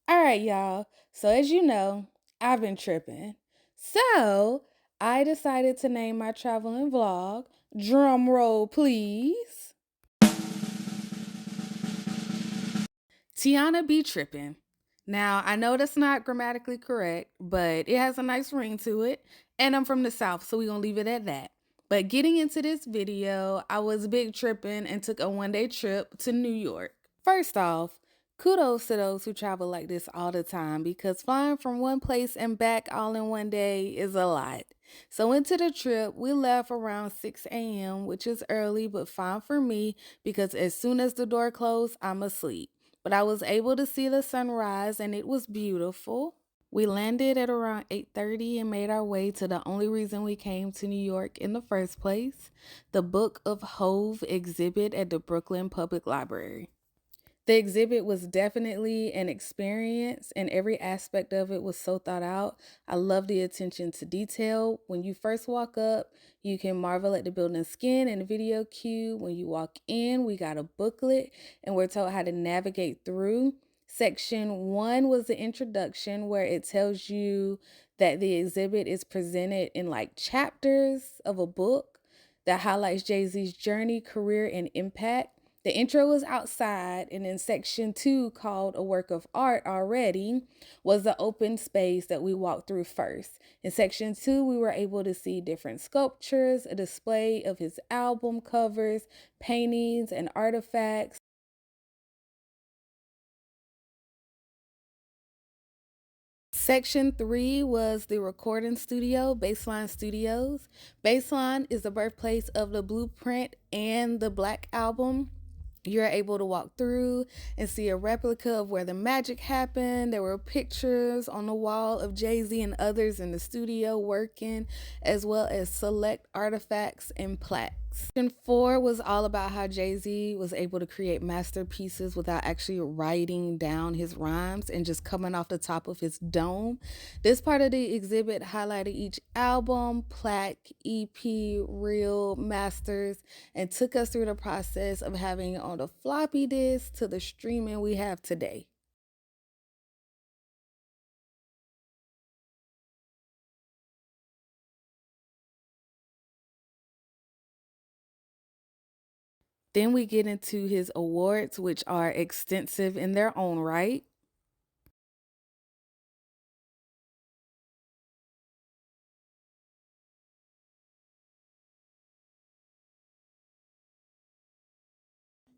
All right, y'all. So, as you know, I've been tripping. So, I decided to name my traveling vlog, drum roll please, Tiana Be Trippin'. Now, I know that's not grammatically correct, but it has a nice ring to it. And I'm from the South, so we're going to leave it at that. But getting into this video, I was big tripping and took a 1 day trip to New York. First off, kudos to those who travel like this all the time because flying from one place and back all in 1 day is a lot. So into the trip, we left around 6 a.m., which is early but fine for me because as soon as the door closed, I'm asleep. But I was able to see the sunrise and it was beautiful. We landed at around 8:30 and made our way to the only reason we came to New York in the first place, the Book of Hov Exhibit at the Brooklyn Public Library. The exhibit was definitely an experience, and every aspect of it was so thought out. I love the attention to detail. When you first walk up, you can marvel at the building's skin and video cue. When you walk in, we got a booklet and we're told how to navigate through. Section 1 was the introduction, where it tells you that the exhibit is presented in like chapters of a book that highlights Jay-Z's journey, career, and impact. The intro was outside, and in section 2, called A Work of Art already, was the open space that we walked through first. In section 2, we were able to see different sculptures, a display of his album covers, paintings, and artifacts. Section 3 was the recording studio, Baseline Studios. Baseline is the birthplace of the Blueprint and the Black Album. You're able to walk through and see a replica of where the magic happened. There were pictures on the wall of Jay-Z and others in the studio working, as well as select artifacts and plaques. Section 4 was all about how Jay-Z was able to create masterpieces without actually writing down his rhymes and just coming off the top of his dome. This part of the exhibit highlighted each album, plaque, EP, reel, masters, and took us through the process of having it on the floppy disk to the streaming we have today. Then we get into his awards, which are extensive in their own right.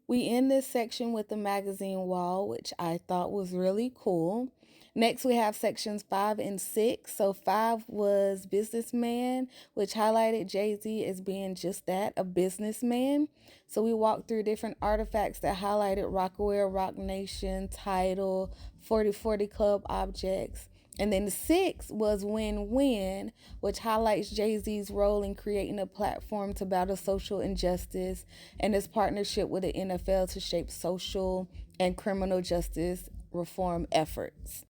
We end this section with the magazine wall, which I thought was really cool. Next, we have sections 5 and 6. So 5 was businessman, which highlighted Jay-Z as being just that, a businessman. So we walked through different artifacts that highlighted Rockaware, Rock Nation, Title, 4040 Club objects. And then the 6 was win-win, which highlights Jay-Z's role in creating a platform to battle social injustice and his partnership with the NFL to shape social and criminal justice reform efforts.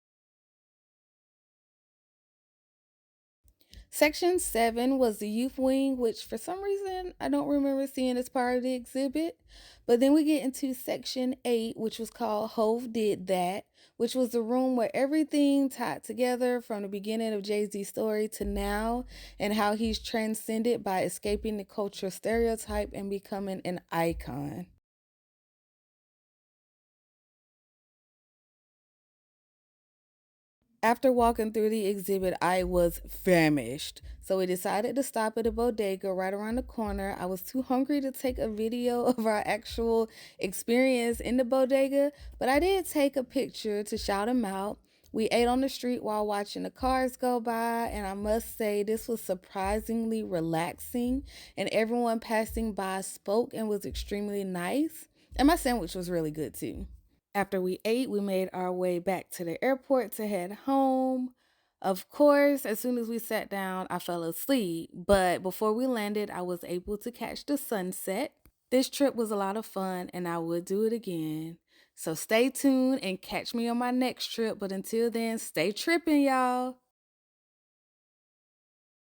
Section 7 was the youth wing, which for some reason I don't remember seeing as part of the exhibit. But then we get into section 8, which was called Hove Did That, which was the room where everything tied together from the beginning of Jay-Z's story to now, and how he's transcended by escaping the cultural stereotype and becoming an icon. After walking through the exhibit, I was famished. So we decided to stop at a bodega right around the corner. I was too hungry to take a video of our actual experience in the bodega, but I did take a picture to shout him out. We ate on the street while watching the cars go by, and I must say this was surprisingly relaxing, and everyone passing by spoke and was extremely nice. And my sandwich was really good too. After we ate, we made our way back to the airport to head home. Of course, as soon as we sat down, I fell asleep, but before we landed, I was able to catch the sunset. This trip was a lot of fun and I would do it again. So stay tuned and catch me on my next trip, but until then, stay tripping, y'all.